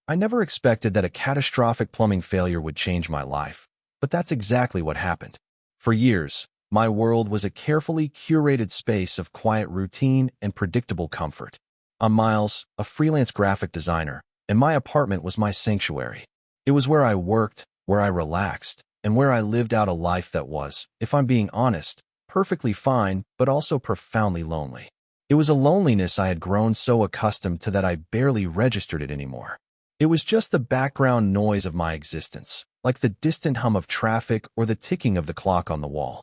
I never expected that a catastrophic plumbing failure would change my life, but that's exactly what happened. For years, my world was a carefully curated space of quiet routine and predictable comfort. I'm Miles, a freelance graphic designer, and my apartment was my sanctuary. It was where I worked, where I relaxed, and where I lived out a life that was, if I'm being honest, perfectly fine, but also profoundly lonely. It was a loneliness I had grown so accustomed to that I barely registered it anymore. It was just the background noise of my existence, like the distant hum of traffic or the ticking of the clock on the wall.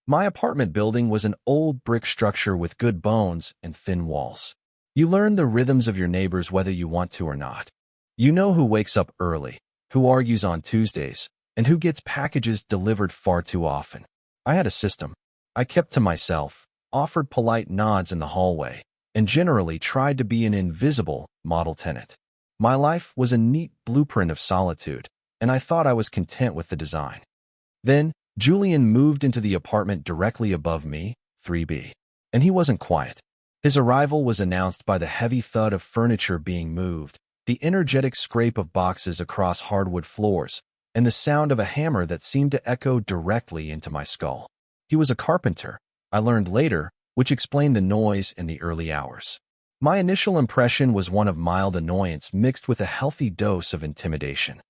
My apartment building was an old brick structure with good bones and thin walls. You learn the rhythms of your neighbors whether you want to or not. You know who wakes up early, who argues on Tuesdays, and who gets packages delivered far too often. I had a system. I kept to myself, offered polite nods in the hallway, and generally tried to be an invisible model tenant. My life was a neat blueprint of solitude, and I thought I was content with the design. Then, Julian moved into the apartment directly above me, 3B. And he wasn't quiet. His arrival was announced by the heavy thud of furniture being moved, the energetic scrape of boxes across hardwood floors, and the sound of a hammer that seemed to echo directly into my skull. He was a carpenter, I learned later, which explained the noise in the early hours. My initial impression was one of mild annoyance mixed with a healthy dose of intimidation.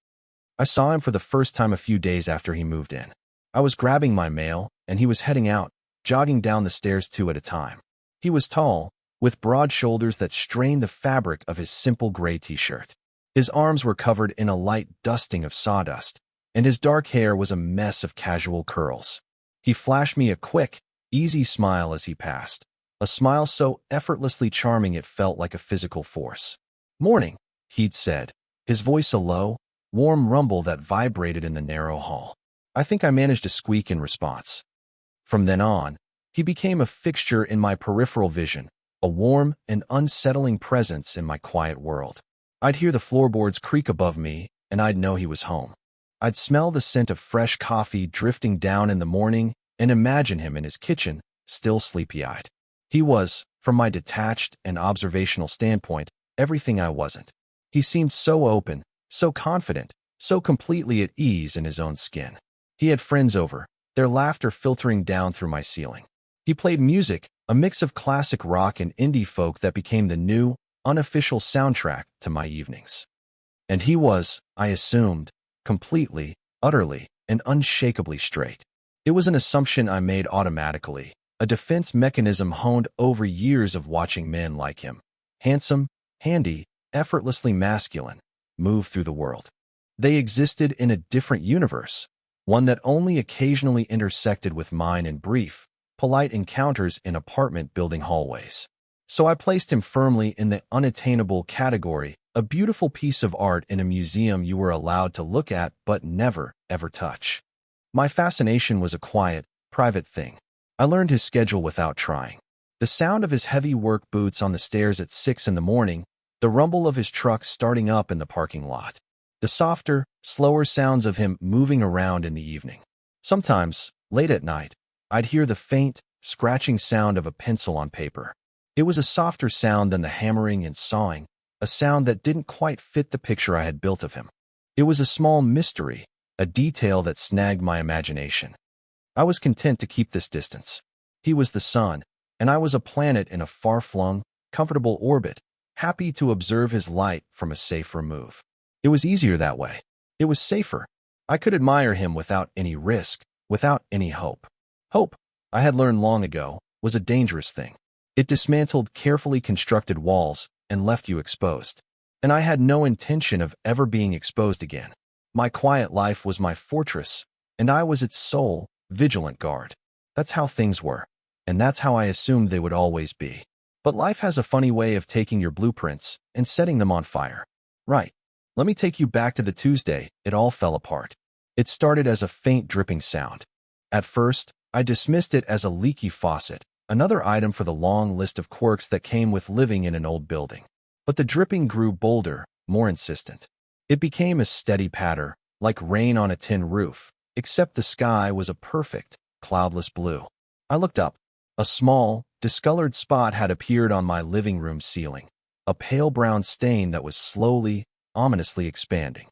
I saw him for the first time a few days after he moved in. I was grabbing my mail, and he was heading out, jogging down the stairs two at a time. He was tall, with broad shoulders that strained the fabric of his simple gray t-shirt. His arms were covered in a light dusting of sawdust, and his dark hair was a mess of casual curls. He flashed me a quick, easy smile as he passed, a smile so effortlessly charming it felt like a physical force. "Morning," he'd said, his voice a low, warm rumble that vibrated in the narrow hall. I think I managed to squeak in response. From then on, he became a fixture in my peripheral vision, a warm and unsettling presence in my quiet world. I'd hear the floorboards creak above me, and I'd know he was home. I'd smell the scent of fresh coffee drifting down in the morning and imagine him in his kitchen, still sleepy-eyed. He was, from my detached and observational standpoint, everything I wasn't. He seemed so open, so confident, so completely at ease in his own skin. He had friends over, their laughter filtering down through my ceiling. He played music, a mix of classic rock and indie folk that became the new, unofficial soundtrack to my evenings. And he was, I assumed, completely, utterly, and unshakably straight. It was an assumption I made automatically, a defense mechanism honed over years of watching men like him, handsome, handy, effortlessly masculine, move through the world. They existed in a different universe, one that only occasionally intersected with mine in brief, polite encounters in apartment building hallways. So I placed him firmly in the unattainable category, a beautiful piece of art in a museum you were allowed to look at but never, ever touch. My fascination was a quiet, private thing. I learned his schedule without trying. The sound of his heavy work boots on the stairs at 6 in the morning, the rumble of his truck starting up in the parking lot. The softer, slower sounds of him moving around in the evening. Sometimes, late at night, I'd hear the faint, scratching sound of a pencil on paper. It was a softer sound than the hammering and sawing, a sound that didn't quite fit the picture I had built of him. It was a small mystery, a detail that snagged my imagination. I was content to keep this distance. He was the sun, and I was a planet in a far-flung, comfortable orbit, happy to observe his light from a safe remove. It was easier that way. It was safer. I could admire him without any risk, without any hope. Hope, I had learned long ago, was a dangerous thing. It dismantled carefully constructed walls and left you exposed. And I had no intention of ever being exposed again. My quiet life was my fortress, and I was its sole, vigilant guard. That's how things were, and that's how I assumed they would always be. But life has a funny way of taking your blueprints and setting them on fire. Right. Let me take you back to the Tuesday it all fell apart. It started as a faint dripping sound. At first, I dismissed it as a leaky faucet, another item for the long list of quirks that came with living in an old building. But the dripping grew bolder, more insistent. It became a steady patter, like rain on a tin roof, except the sky was a perfect, cloudless blue. I looked up. A small, discolored spot had appeared on my living room ceiling, a pale brown stain that was slowly, ominously expanding.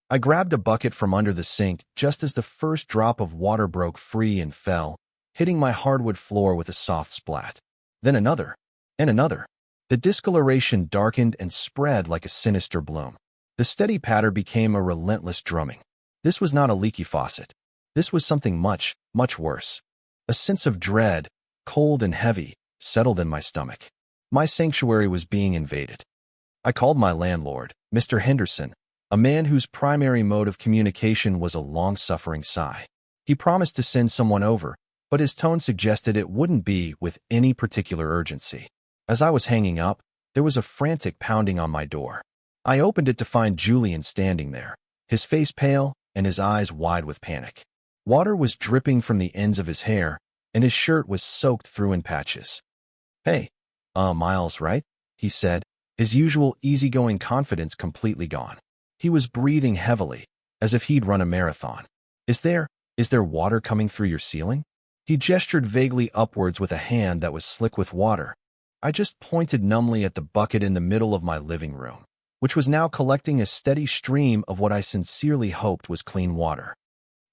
I grabbed a bucket from under the sink just as the first drop of water broke free and fell, hitting my hardwood floor with a soft splat. Then another, and another. The discoloration darkened and spread like a sinister bloom. The steady patter became a relentless drumming. This was not a leaky faucet. This was something much, much worse. A sense of dread, cold and heavy, settled in my stomach. My sanctuary was being invaded. I called my landlord, Mr. Henderson, a man whose primary mode of communication was a long-suffering sigh. He promised to send someone over, but his tone suggested it wouldn't be with any particular urgency. As I was hanging up, there was a frantic pounding on my door. I opened it to find Julian standing there, his face pale and his eyes wide with panic. Water was dripping from the ends of his hair, and his shirt was soaked through in patches. "Hey, Miles, right?" he said, his usual easygoing confidence completely gone. He was breathing heavily, as if he'd run a marathon. Is there water coming through your ceiling?" He gestured vaguely upwards with a hand that was slick with water. I just pointed numbly at the bucket in the middle of my living room, which was now collecting a steady stream of what I sincerely hoped was clean water.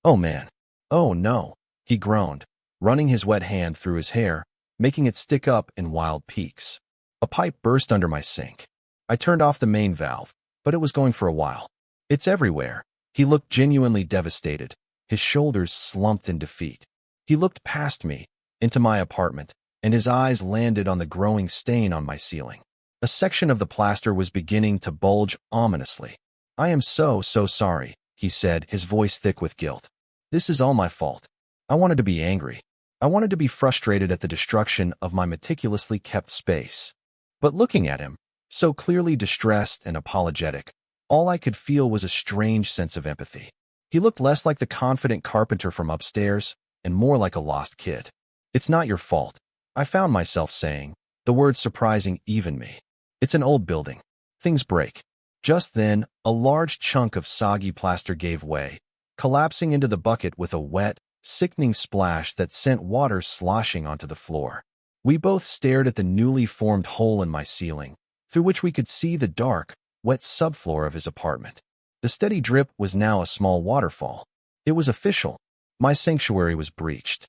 "Oh man. Oh no," he groaned, running his wet hand through his hair, making it stick up in wild peaks. A pipe burst under my sink. I turned off the main valve, but it was going for a while. "It's everywhere." He looked genuinely devastated, his shoulders slumped in defeat. He looked past me, into my apartment, and his eyes landed on the growing stain on my ceiling. A section of the plaster was beginning to bulge ominously. "I am so sorry," he said, his voice thick with guilt. "This is all my fault. I wanted to be angry. I wanted to be frustrated at the destruction of my meticulously kept space." But looking at him, so clearly distressed and apologetic, all I could feel was a strange sense of empathy. He looked less like the confident carpenter from upstairs and more like a lost kid. "It's not your fault," I found myself saying, the words surprising even me. "It's an old building. Things break." Just then, a large chunk of soggy plaster gave way, collapsing into the bucket with a wet, sickening splash that sent water sloshing onto the floor. We both stared at the newly formed hole in my ceiling, through which we could see the dark, wet subfloor of his apartment. The steady drip was now a small waterfall. It was official. My sanctuary was breached.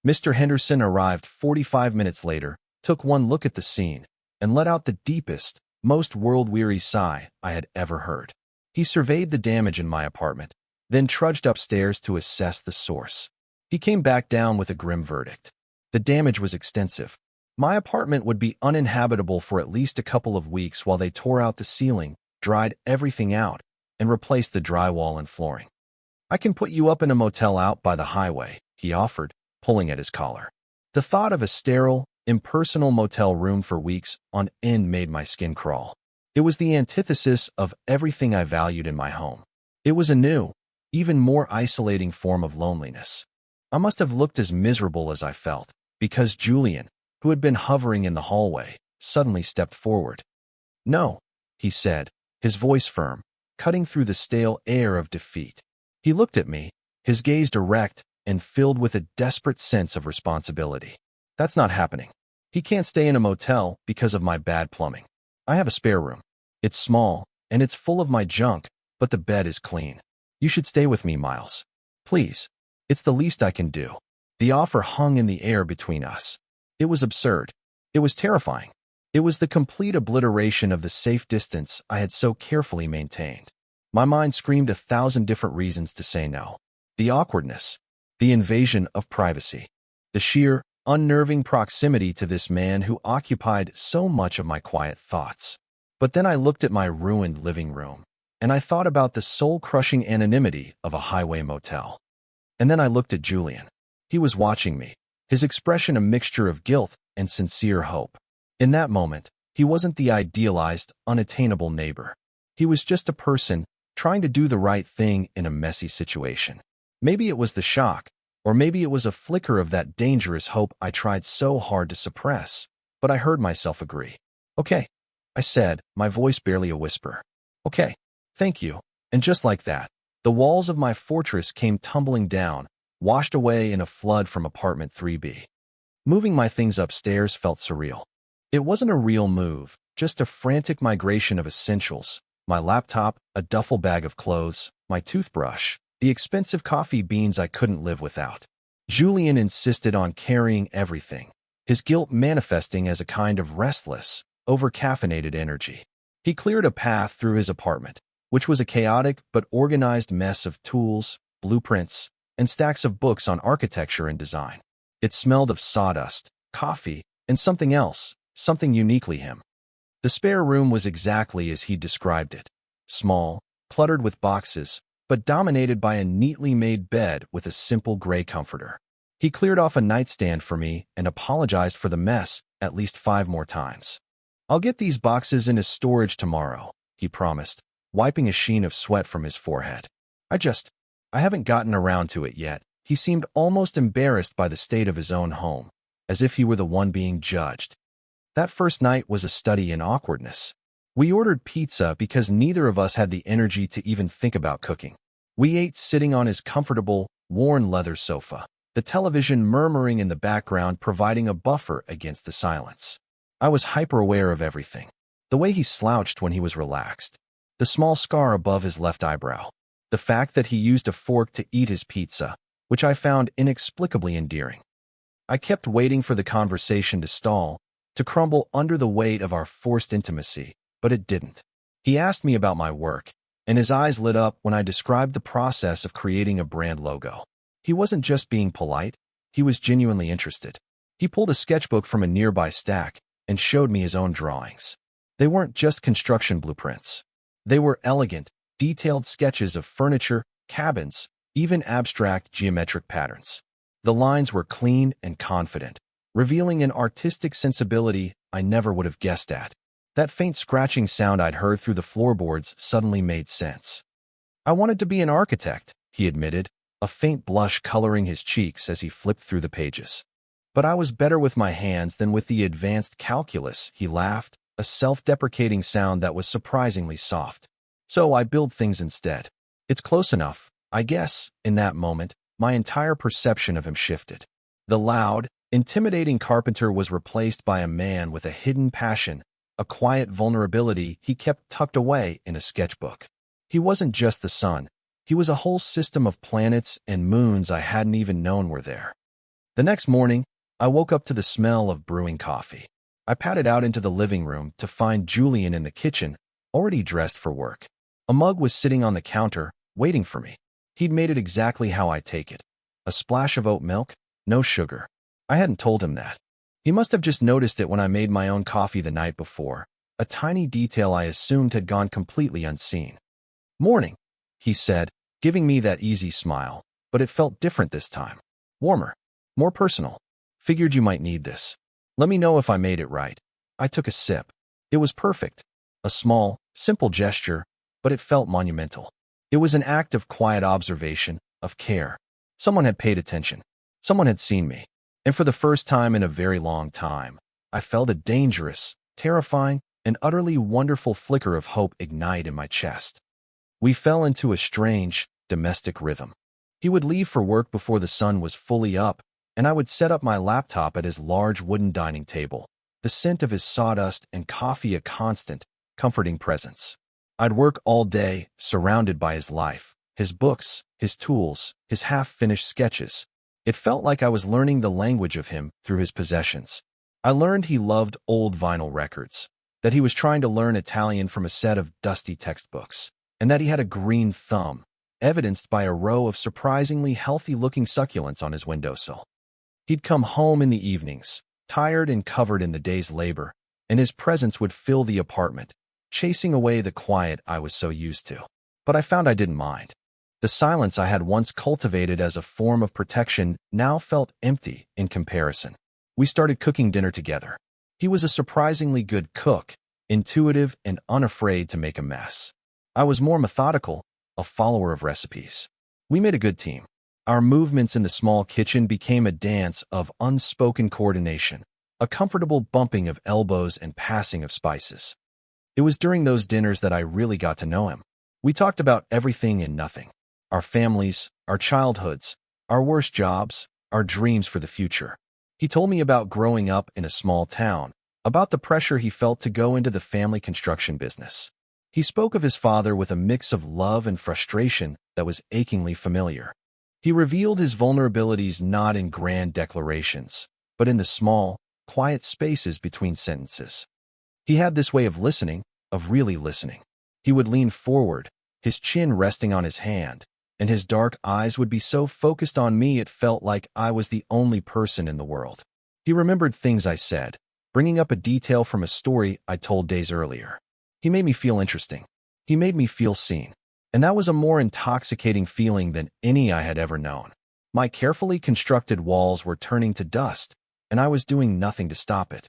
Mr. Henderson arrived 45 minutes later, took one look at the scene, and let out the deepest, most world-weary sigh I had ever heard. He surveyed the damage in my apartment, then trudged upstairs to assess the source. He came back down with a grim verdict. The damage was extensive. My apartment would be uninhabitable for at least a couple of weeks while they tore out the ceiling, dried everything out, and replaced the drywall and flooring. "I can put you up in a motel out by the highway," he offered, pulling at his collar. The thought of a sterile, impersonal motel room for weeks on end made my skin crawl. It was the antithesis of everything I valued in my home. It was a new, even more isolating form of loneliness. I must have looked as miserable as I felt, because Julian, who had been hovering in the hallway, suddenly stepped forward. "No," he said, his voice firm, cutting through the stale air of defeat. He looked at me, his gaze direct and filled with a desperate sense of responsibility. "That's not happening. He can't stay in a motel because of my bad plumbing. I have a spare room. It's small, and it's full of my junk, but the bed is clean. You should stay with me, Miles. Please. It's the least I can do." The offer hung in the air between us. It was absurd. It was terrifying. It was the complete obliteration of the safe distance I had so carefully maintained. My mind screamed 1,000 different reasons to say no. The awkwardness, the invasion of privacy, the sheer, unnerving proximity to this man who occupied so much of my quiet thoughts. But then I looked at my ruined living room, and I thought about the soul-crushing anonymity of a highway motel. And then I looked at Julian. He was watching me, his expression a mixture of guilt and sincere hope. In that moment, he wasn't the idealized, unattainable neighbor. He was just a person trying to do the right thing in a messy situation. Maybe it was the shock, or maybe it was a flicker of that dangerous hope I tried so hard to suppress, but I heard myself agree. "Okay," I said, my voice barely a whisper. "Okay, thank you." And just like that, the walls of my fortress came tumbling down, washed away in a flood from apartment 3B. Moving my things upstairs felt surreal. It wasn't a real move, just a frantic migration of essentials, my laptop, a duffel bag of clothes, my toothbrush, the expensive coffee beans I couldn't live without. Julian insisted on carrying everything, his guilt manifesting as a kind of restless, over-caffeinated energy. He cleared a path through his apartment, which was a chaotic but organized mess of tools, blueprints, and stacks of books on architecture and design. It smelled of sawdust, coffee, and something else, something uniquely him. The spare room was exactly as he described it. Small, cluttered with boxes, but dominated by a neatly made bed with a simple gray comforter. He cleared off a nightstand for me and apologized for the mess at least 5 more times. "I'll get these boxes into storage tomorrow," he promised, wiping a sheen of sweat from his forehead. I haven't gotten around to it yet." He seemed almost embarrassed by the state of his own home, as if he were the one being judged. That first night was a study in awkwardness. We ordered pizza because neither of us had the energy to even think about cooking. We ate sitting on his comfortable, worn leather sofa, the television murmuring in the background providing a buffer against the silence. I was hyper-aware of everything. The way he slouched when he was relaxed, the small scar above his left eyebrow, the fact that he used a fork to eat his pizza, which I found inexplicably endearing. I kept waiting for the conversation to stall, to crumble under the weight of our forced intimacy, but it didn't. He asked me about my work, and his eyes lit up when I described the process of creating a brand logo. He wasn't just being polite, he was genuinely interested. He pulled a sketchbook from a nearby stack and showed me his own drawings. They weren't just construction blueprints. They were elegant, detailed sketches of furniture, cabins, even abstract geometric patterns. The lines were clean and confident, revealing an artistic sensibility I never would have guessed at. That faint scratching sound I'd heard through the floorboards suddenly made sense. "I wanted to be an architect," he admitted, a faint blush coloring his cheeks as he flipped through the pages. "But I was better with my hands than with the advanced calculus," he laughed, a self-deprecating sound that was surprisingly soft. "So I build things instead. It's close enough, I guess." In that moment, my entire perception of him shifted. The loud, intimidating carpenter was replaced by a man with a hidden passion, a quiet vulnerability he kept tucked away in a sketchbook. He wasn't just the sun. He was a whole system of planets and moons I hadn't even known were there. The next morning, I woke up to the smell of brewing coffee. I padded out into the living room to find Julian in the kitchen, already dressed for work. A mug was sitting on the counter, waiting for me. He'd made it exactly how I take it. A splash of oat milk, no sugar. I hadn't told him that. He must have just noticed it when I made my own coffee the night before, a tiny detail I assumed had gone completely unseen. "Morning," he said, giving me that easy smile, but it felt different this time. Warmer, more personal. "Figured you might need this. Let me know if I made it right." I took a sip. It was perfect. A small, simple gesture, but it felt monumental. It was an act of quiet observation, of care. Someone had paid attention. Someone had seen me. And for the first time in a very long time, I felt a dangerous, terrifying, and utterly wonderful flicker of hope ignite in my chest. We fell into a strange, domestic rhythm. He would leave for work before the sun was fully up, and I would set up my laptop at his large wooden dining table, the scent of his sawdust and coffee a constant, comforting presence. I'd work all day, surrounded by his life, his books, his tools, his half-finished sketches. It felt like I was learning the language of him through his possessions. I learned he loved old vinyl records, that he was trying to learn Italian from a set of dusty textbooks, and that he had a green thumb, evidenced by a row of surprisingly healthy-looking succulents on his windowsill. He'd come home in the evenings, tired and covered in the day's labor, and his presence would fill the apartment, chasing away the quiet I was so used to. But I found I didn't mind. The silence I had once cultivated as a form of protection now felt empty in comparison. We started cooking dinner together. He was a surprisingly good cook, intuitive and unafraid to make a mess. I was more methodical, a follower of recipes. We made a good team. Our movements in the small kitchen became a dance of unspoken coordination, a comfortable bumping of elbows and passing of spices. It was during those dinners that I really got to know him. We talked about everything and nothing. Our families, our childhoods, our worst jobs, our dreams for the future. He told me about growing up in a small town, about the pressure he felt to go into the family construction business. He spoke of his father with a mix of love and frustration that was achingly familiar. He revealed his vulnerabilities not in grand declarations, but in the small, quiet spaces between sentences. He had this way of listening, of really listening. He would lean forward, his chin resting on his hand, and his dark eyes would be so focused on me it felt like I was the only person in the world. He remembered things I said, bringing up a detail from a story I told days earlier. He made me feel interesting. He made me feel seen. And that was a more intoxicating feeling than any I had ever known. My carefully constructed walls were turning to dust, and I was doing nothing to stop it.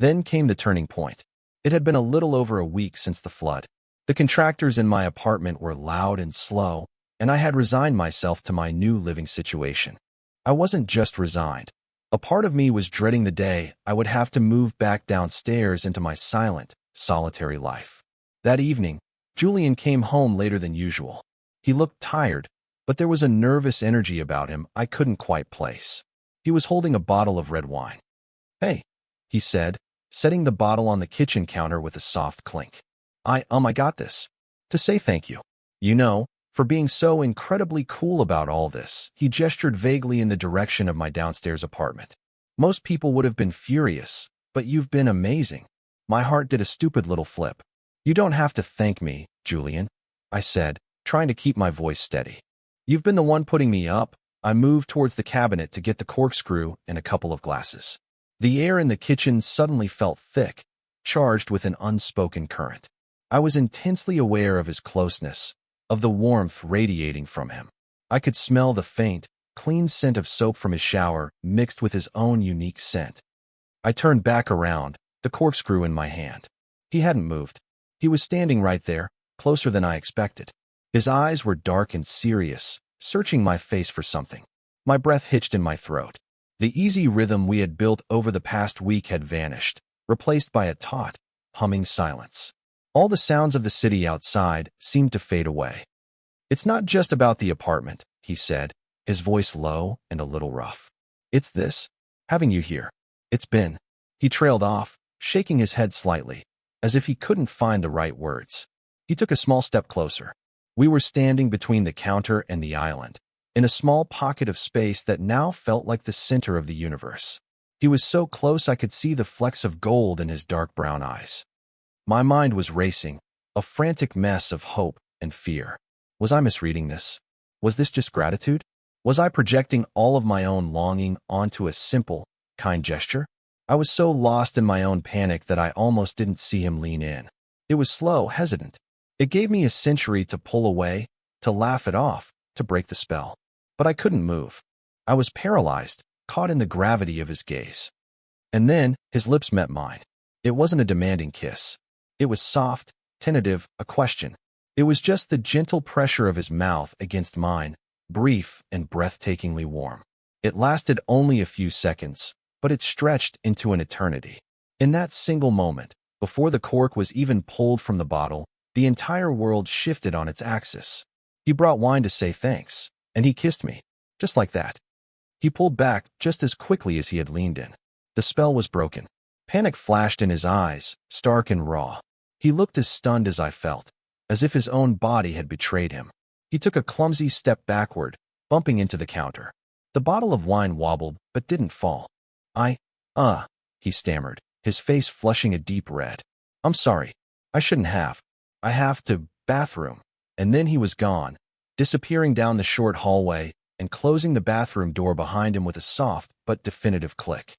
Then came the turning point. It had been a little over a week since the flood. The contractors in my apartment were loud and slow, and I had resigned myself to my new living situation. I wasn't just resigned. A part of me was dreading the day I would have to move back downstairs into my silent, solitary life. That evening, Julian came home later than usual. He looked tired, but there was a nervous energy about him I couldn't quite place. He was holding a bottle of red wine. "Hey," he said, setting the bottle on the kitchen counter with a soft clink. I got this. To say thank you. You know, for being so incredibly cool about all this." He gestured vaguely in the direction of my downstairs apartment. "Most people would have been furious, but you've been amazing." My heart did a stupid little flip. "You don't have to thank me, Julian," I said, trying to keep my voice steady. "You've been the one putting me up." I moved towards the cabinet to get the corkscrew and a couple of glasses. The air in the kitchen suddenly felt thick, charged with an unspoken current. I was intensely aware of his closeness, of the warmth radiating from him. I could smell the faint, clean scent of soap from his shower mixed with his own unique scent. I turned back around, the corkscrew in my hand. He hadn't moved. He was standing right there, closer than I expected. His eyes were dark and serious, searching my face for something. My breath hitched in my throat. The easy rhythm we had built over the past week had vanished, replaced by a taut, humming silence. All the sounds of the city outside seemed to fade away. "It's not just about the apartment," he said, his voice low and a little rough. "It's this, having you here. It's been." He trailed off, shaking his head slightly, as if he couldn't find the right words. He took a small step closer. We were standing between the counter and the island, in a small pocket of space that now felt like the center of the universe. He was so close I could see the flecks of gold in his dark brown eyes. My mind was racing, a frantic mess of hope and fear. Was I misreading this? Was this just gratitude? Was I projecting all of my own longing onto a simple, kind gesture? I was so lost in my own panic that I almost didn't see him lean in. It was slow, hesitant. It gave me a century to pull away, to laugh it off, to break the spell. But I couldn't move. I was paralyzed, caught in the gravity of his gaze. And then his lips met mine. It wasn't a demanding kiss. It was soft, tentative, a question. It was just the gentle pressure of his mouth against mine, brief and breathtakingly warm. It lasted only a few seconds, but it stretched into an eternity. In that single moment, before the cork was even pulled from the bottle, the entire world shifted on its axis. He brought wine to say thanks, and he kissed me, just like that. He pulled back just as quickly as he had leaned in. The spell was broken. Panic flashed in his eyes, stark and raw. He looked as stunned as I felt, as if his own body had betrayed him. He took a clumsy step backward, bumping into the counter. The bottle of wine wobbled, but didn't fall. He stammered, his face flushing a deep red. "I'm sorry. I shouldn't have. I have to bathroom." And then he was gone, disappearing down the short hallway and closing the bathroom door behind him with a soft but definitive click.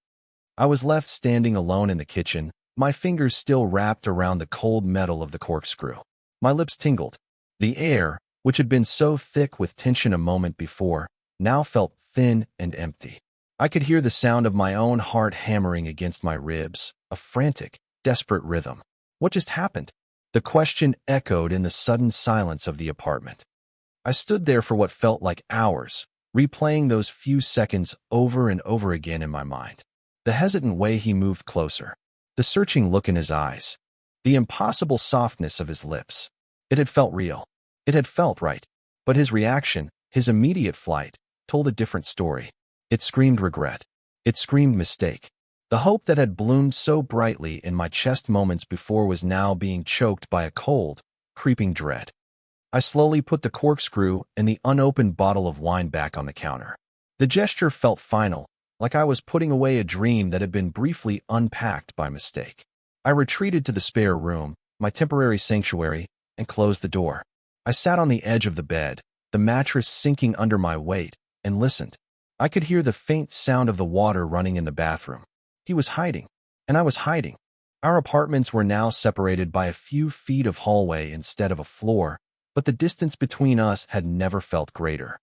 I was left standing alone in the kitchen, my fingers still wrapped around the cold metal of the corkscrew. My lips tingled. The air, which had been so thick with tension a moment before, now felt thin and empty. I could hear the sound of my own heart hammering against my ribs, a frantic, desperate rhythm. What just happened? The question echoed in the sudden silence of the apartment. I stood there for what felt like hours, replaying those few seconds over and over again in my mind. The hesitant way he moved closer, the searching look in his eyes, the impossible softness of his lips. It had felt real. It had felt right. But his reaction, his immediate flight, told a different story. It screamed regret. It screamed mistake. The hope that had bloomed so brightly in my chest moments before was now being choked by a cold, creeping dread. I slowly put the corkscrew and the unopened bottle of wine back on the counter. The gesture felt final, like I was putting away a dream that had been briefly unpacked by mistake. I retreated to the spare room, my temporary sanctuary, and closed the door. I sat on the edge of the bed, the mattress sinking under my weight, and listened. I could hear the faint sound of the water running in the bathroom. He was hiding, and I was hiding. Our apartments were now separated by a few feet of hallway instead of a floor, but the distance between us had never felt greater.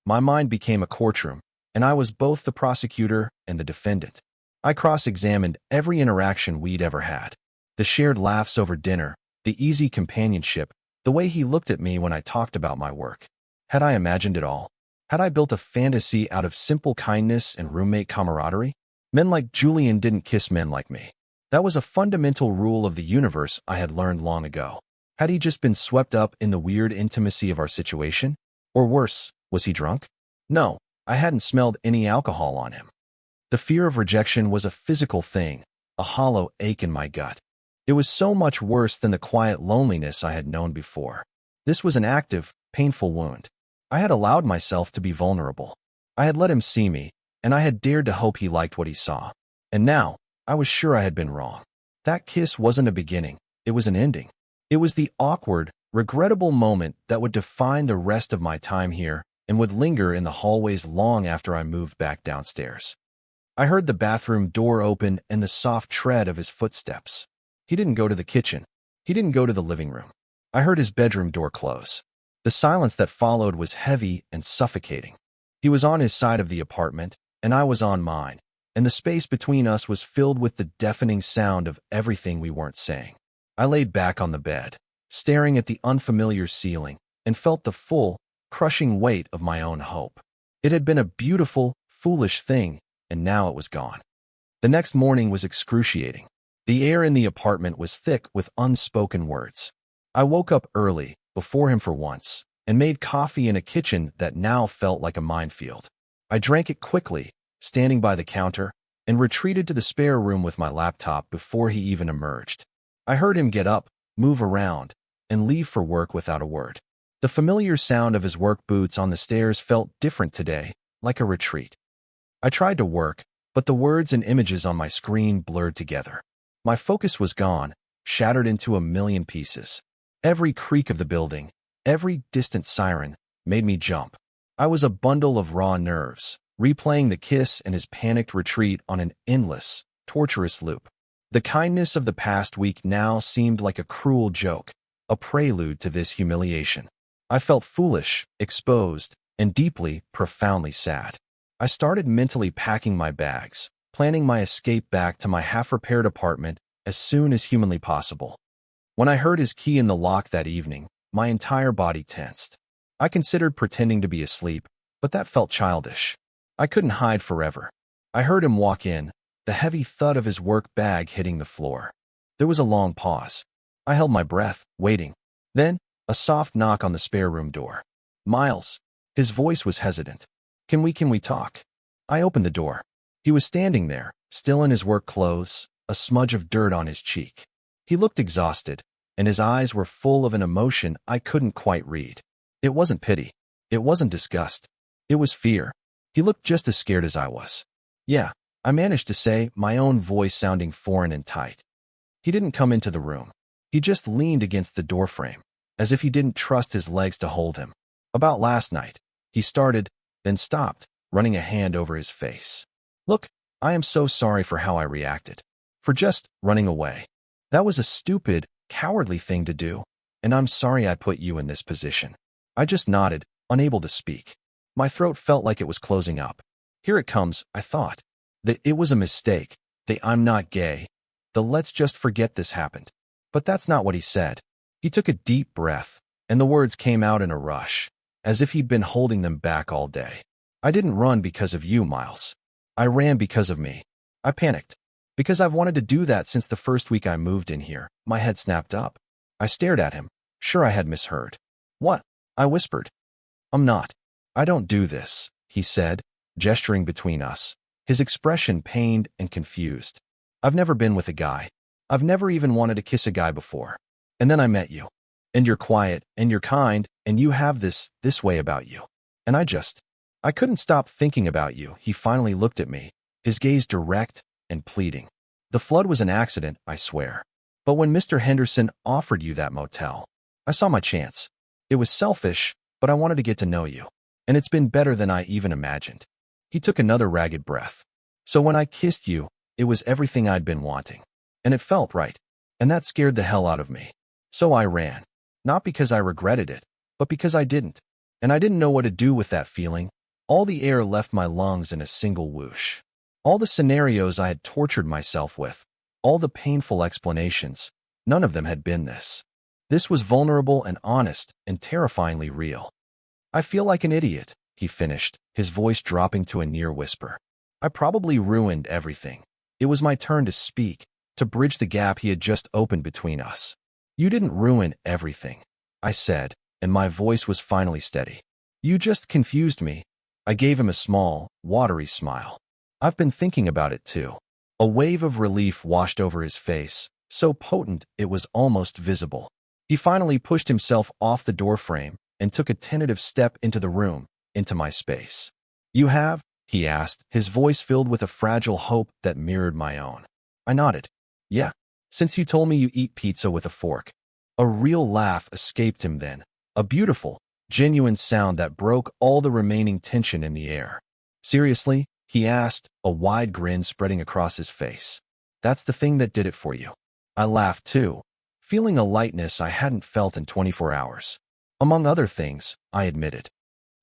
My mind became a courtroom, and I was both the prosecutor and the defendant. I cross-examined every interaction we'd ever had. The shared laughs over dinner, the easy companionship, the way he looked at me when I talked about my work. Had I imagined it all? Had I built a fantasy out of simple kindness and roommate camaraderie? Men like Julian didn't kiss men like me. That was a fundamental rule of the universe I had learned long ago. Had he just been swept up in the weird intimacy of our situation? Or worse, was he drunk? No, I hadn't smelled any alcohol on him. The fear of rejection was a physical thing, a hollow ache in my gut. It was so much worse than the quiet loneliness I had known before. This was an active, painful wound. I had allowed myself to be vulnerable. I had let him see me, and I had dared to hope he liked what he saw. And now, I was sure I had been wrong. That kiss wasn't a beginning, it was an ending. It was the awkward, regrettable moment that would define the rest of my time here and would linger in the hallways long after I moved back downstairs. I heard the bathroom door open and the soft tread of his footsteps. He didn't go to the kitchen. He didn't go to the living room. I heard his bedroom door close. The silence that followed was heavy and suffocating. He was on his side of the apartment, and I was on mine, and the space between us was filled with the deafening sound of everything we weren't saying. I laid back on the bed, staring at the unfamiliar ceiling, and felt the full, crushing weight of my own hope. It had been a beautiful, foolish thing, and now it was gone. The next morning was excruciating. The air in the apartment was thick with unspoken words. I woke up early, before him for once, and made coffee in a kitchen that now felt like a minefield. I drank it quickly, standing by the counter, and retreated to the spare room with my laptop before he even emerged. I heard him get up, move around, and leave for work without a word. The familiar sound of his work boots on the stairs felt different today, like a retreat. I tried to work, but the words and images on my screen blurred together. My focus was gone, shattered into a million pieces. Every creak of the building, every distant siren, made me jump. I was a bundle of raw nerves, replaying the kiss and his panicked retreat on an endless, torturous loop. The kindness of the past week now seemed like a cruel joke, a prelude to this humiliation. I felt foolish, exposed, and deeply, profoundly sad. I started mentally packing my bags, planning my escape back to my half-repaired apartment as soon as humanly possible. When I heard his key in the lock that evening, my entire body tensed. I considered pretending to be asleep, but that felt childish. I couldn't hide forever. I heard him walk in, the heavy thud of his work bag hitting the floor. There was a long pause. I held my breath, waiting. Then, a soft knock on the spare room door. Miles. His voice was hesitant. Can we talk? I opened the door. He was standing there, still in his work clothes, a smudge of dirt on his cheek. He looked exhausted, and his eyes were full of an emotion I couldn't quite read. It wasn't pity. It wasn't disgust. It was fear. He looked just as scared as I was. Yeah, I managed to say, my own voice sounding foreign and tight. He didn't come into the room. He just leaned against the doorframe, as if he didn't trust his legs to hold him. About last night, he started, then stopped, running a hand over his face. Look, I am so sorry for how I reacted. For just running away. That was a stupid, cowardly thing to do, and I'm sorry I put you in this position. I just nodded, unable to speak. My throat felt like it was closing up. Here it comes, I thought. It was a mistake. I'm not gay. Let's just forget this happened. But that's not what he said. He took a deep breath, and the words came out in a rush, as if he'd been holding them back all day. I didn't run because of you, Miles. I ran because of me. I panicked. Because I've wanted to do that since the first week I moved in here. My head snapped up. I stared at him, sure I had misheard. What? I whispered. I'm not. I don't do this, he said, gesturing between us, his expression pained and confused. I've never been with a guy. I've never even wanted to kiss a guy before. And then I met you. And you're quiet, and you're kind, and you have this way about you. And I couldn't stop thinking about you." He finally looked at me, his gaze direct and pleading. "The flood was an accident, I swear. But when Mr. Henderson offered you that motel, I saw my chance. It was selfish, but I wanted to get to know you. And it's been better than I even imagined." He took another ragged breath. "So when I kissed you, it was everything I'd been wanting. And it felt right. And that scared the hell out of me. So I ran. Not because I regretted it, but because I didn't. And I didn't know what to do with that feeling. All the air left my lungs in a single whoosh. All the scenarios I had tortured myself with, all the painful explanations, none of them had been this. This was vulnerable and honest and terrifyingly real. I feel like an idiot," he finished, his voice dropping to a near whisper. "I probably ruined everything. It was my turn to speak, to bridge the gap he had just opened between us." "You didn't ruin everything," I said, and my voice was finally steady. "You just confused me." I gave him a small, watery smile. "I've been thinking about it too." A wave of relief washed over his face, so potent it was almost visible. He finally pushed himself off the doorframe and took a tentative step into the room, into my space. "You have?" he asked, his voice filled with a fragile hope that mirrored my own. I nodded. "Yeah. Since you told me you eat pizza with a fork." A real laugh escaped him then, a beautiful, genuine sound that broke all the remaining tension in the air. "Seriously?" he asked, a wide grin spreading across his face. "That's the thing that did it for you?" I laughed too, feeling a lightness I hadn't felt in 24 hours. "Among other things," I admitted.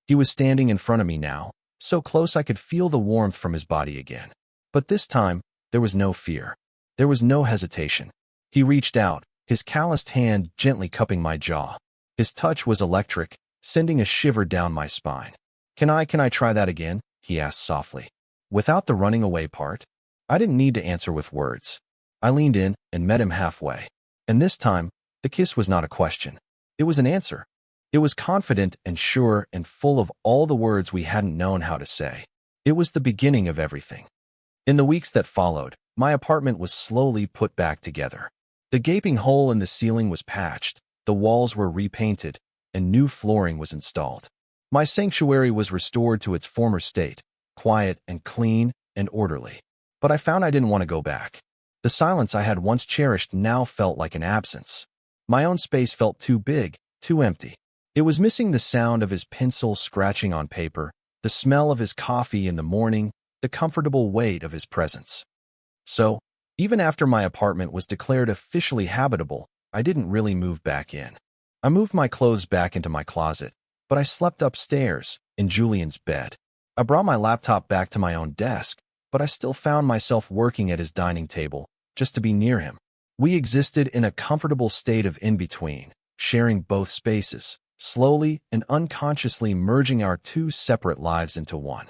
He was standing in front of me now, so close I could feel the warmth from his body again. But this time, there was no fear. There was no hesitation. He reached out, his calloused hand gently cupping my jaw. His touch was electric, sending a shiver down my spine. Can I try that again?" he asked softly. "Without the running away part?" I didn't need to answer with words. I leaned in and met him halfway. And this time, the kiss was not a question. It was an answer. It was confident and sure and full of all the words we hadn't known how to say. It was the beginning of everything. In the weeks that followed, my apartment was slowly put back together. The gaping hole in the ceiling was patched, the walls were repainted, and new flooring was installed. My sanctuary was restored to its former state, quiet and clean and orderly. But I found I didn't want to go back. The silence I had once cherished now felt like an absence. My own space felt too big, too empty. It was missing the sound of his pencil scratching on paper, the smell of his coffee in the morning, the comfortable weight of his presence. So, even after my apartment was declared officially habitable, I didn't really move back in. I moved my clothes back into my closet, but I slept upstairs, in Julian's bed. I brought my laptop back to my own desk, but I still found myself working at his dining table, just to be near him. We existed in a comfortable state of in-between, sharing both spaces, slowly and unconsciously merging our two separate lives into one.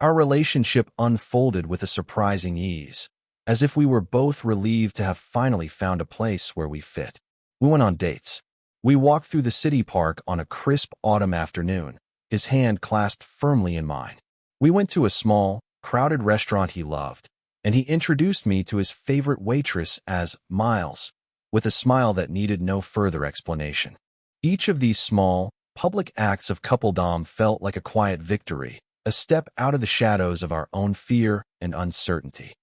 Our relationship unfolded with a surprising ease, as if we were both relieved to have finally found a place where we fit. We went on dates. We walked through the city park on a crisp autumn afternoon, his hand clasped firmly in mine. We went to a small, crowded restaurant he loved, and he introduced me to his favorite waitress as Miles, with a smile that needed no further explanation. Each of these small, public acts of coupledom felt like a quiet victory, a step out of the shadows of our own fear and uncertainty.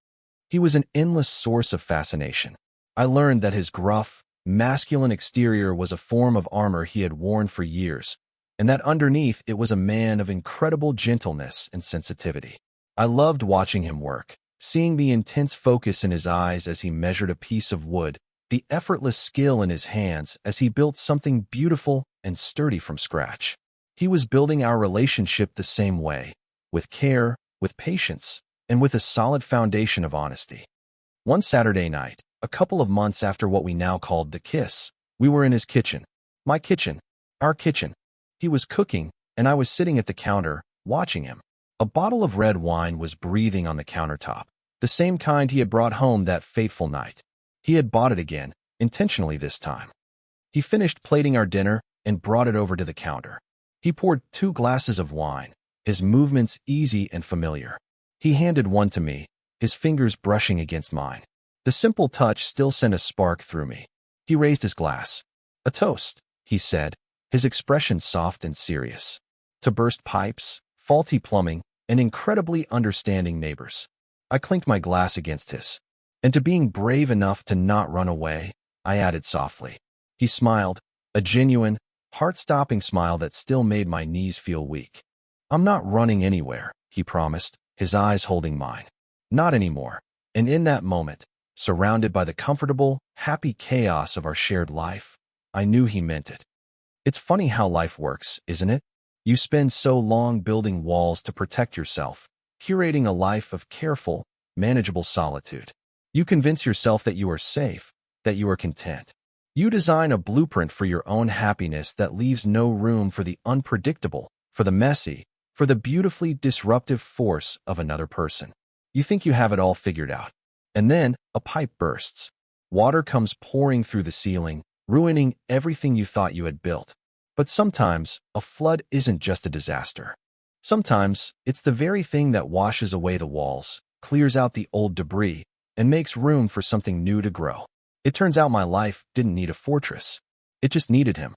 He was an endless source of fascination. I learned that his gruff, masculine exterior was a form of armor he had worn for years, and that underneath it was a man of incredible gentleness and sensitivity. I loved watching him work, seeing the intense focus in his eyes as he measured a piece of wood, the effortless skill in his hands as he built something beautiful and sturdy from scratch. He was building our relationship the same way, with care, with patience, and with a solid foundation of honesty. One Saturday night, a couple of months after what we now called the kiss, we were in his kitchen. My kitchen. Our kitchen. He was cooking, and I was sitting at the counter, watching him. A bottle of red wine was breathing on the countertop, the same kind he had brought home that fateful night. He had bought it again, intentionally this time. He finished plating our dinner and brought it over to the counter. He poured 2 glasses of wine, his movements easy and familiar. He handed one to me, his fingers brushing against mine. The simple touch still sent a spark through me. He raised his glass. A toast, he said, his expression soft and serious. To burst pipes, faulty plumbing, and incredibly understanding neighbors. I clinked my glass against his. And to being brave enough to not run away, I added softly. He smiled, a genuine, heart-stopping smile that still made my knees feel weak. I'm not running anywhere, he promised, his eyes holding mine. Not anymore. And in that moment, surrounded by the comfortable, happy chaos of our shared life, I knew he meant it. It's funny how life works, isn't it? You spend so long building walls to protect yourself, curating a life of careful, manageable solitude. You convince yourself that you are safe, that you are content. You design a blueprint for your own happiness that leaves no room for the unpredictable, for the messy, for the beautifully disruptive force of another person. You think you have it all figured out. And then a pipe bursts. Water comes pouring through the ceiling, ruining everything you thought you had built. But sometimes, a flood isn't just a disaster. Sometimes, it's the very thing that washes away the walls, clears out the old debris, and makes room for something new to grow. It turns out my life didn't need a fortress. It just needed him.